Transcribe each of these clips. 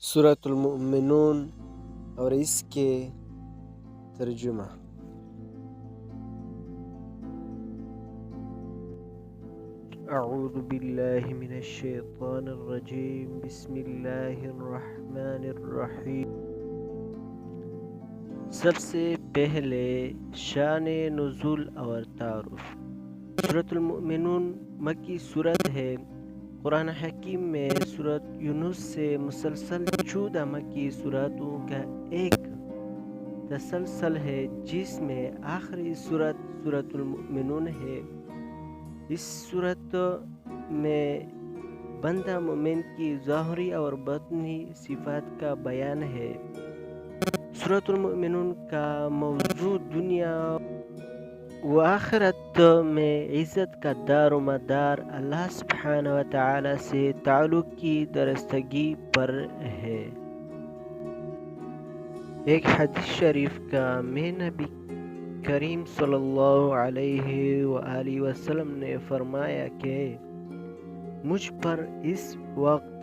سورة المؤمنون اور اس کے ترجمہ۔ اعوذ باللہ من الشیطان الرجیم، بسم اللہ الرحمن الرحیم۔ سب سے پہلے شان نزول اور تعارف۔ سورة المؤمنون مکی صورت ہے۔ قرآن حکیم میں سورۃ یونس سے مسلسل 14 مکی سورتوں کا ایک تسلسل ہے، جس میں آخری سورۃ المؤمنون ہے۔ اس سورت میں بندہ مومن کی ظاہری اور باطنی صفات کا بیان ہے۔ سورۃ المؤمنون کا موضوع دنیا و آخرت میں عزت کا دار و مدار اللہ سبحانہ و تعالی سے تعلق کی درستگی پر ہے۔ ایک حدیث شریف کا میں نبی کریم صلی اللہ علیہ وآلہ وسلم نے فرمایا کہ مجھ پر اس وقت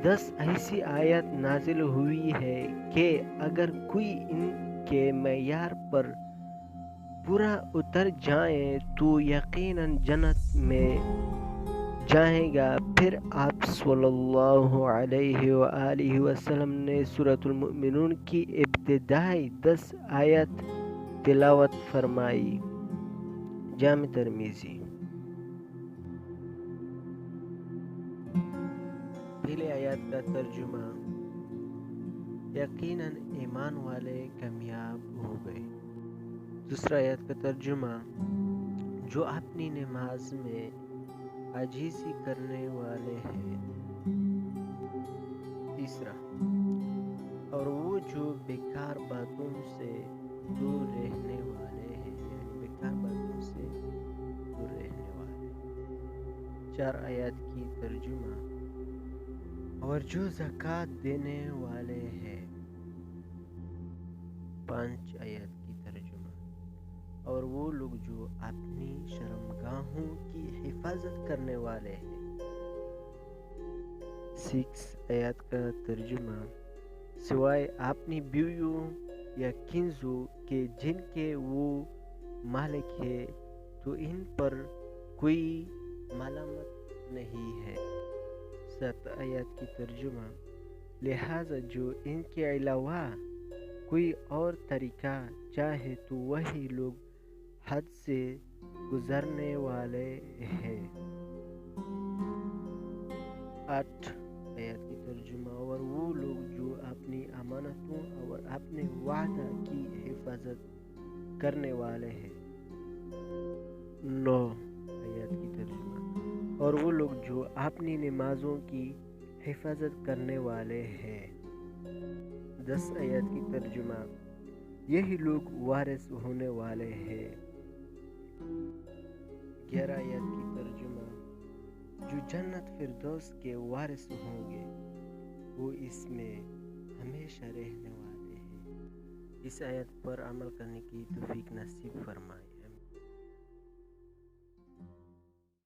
10 ایسی آیت نازل ہوئی ہے کہ اگر کوئی ان کے معیار پر پورا اتر جائیں تو یقیناً جنت میں جائے گا۔ پھر آپ صلی اللہ علیہ وآلہ وسلم نے سورۃ المؤمنون کی ابتدائی 10 آیت تلاوت فرمائی۔ جامع ترمذی۔ پہلی آیت کا ترجمہ: یقیناً ایمان والے کامیاب ہو گئے۔ دوسرا آیت کا ترجمہ: جو اپنی نماز میں عاجزی کرنے والے ہیں۔ تیسرا: اور وہ جو بیکار باتوں سے دور رہنے والے ہیں، یعنی بیکار باتوں سے دور رہنے والے۔ 4 آیات کی ترجمہ: اور جو زکوٰۃ دینے والے ہیں۔ 5 آیات کی ترجمہ: اور وہ لوگ جو اپنی شرمگاہوں کی حفاظت کرنے والے ہیں۔ 6 آیات کا ترجمہ: سوائے اپنی بیویوں یا کنزوں کے جن کے وہ مالک ہے تو ان پر کوئی ملامت نہیں ہے۔ 7 آیات کی ترجمہ: لہذا جو ان کے علاوہ کوئی اور طریقہ چاہے تو وہی لوگ حد سے گزرنے والے ہیں۔ 8 آیات کی ترجمہ: اور وہ لوگ جو اپنی امانتوں اور اپنے وعدہ کی حفاظت کرنے والے ہیں۔ 9 آیات کی ترجمہ: اور وہ لوگ جو اپنی نمازوں کی حفاظت کرنے والے ہیں۔ 10 آیات کی ترجمہ: یہی لوگ وارث ہونے والے ہیں۔ 11 آیات کی ترجمہ: جو جنت فردوس کے وارث ہوں گے وہ اس میں ہمیشہ رہنے والے ہیں۔ اس آیت پر عمل کرنے کی توفیق نصیب فرمائے۔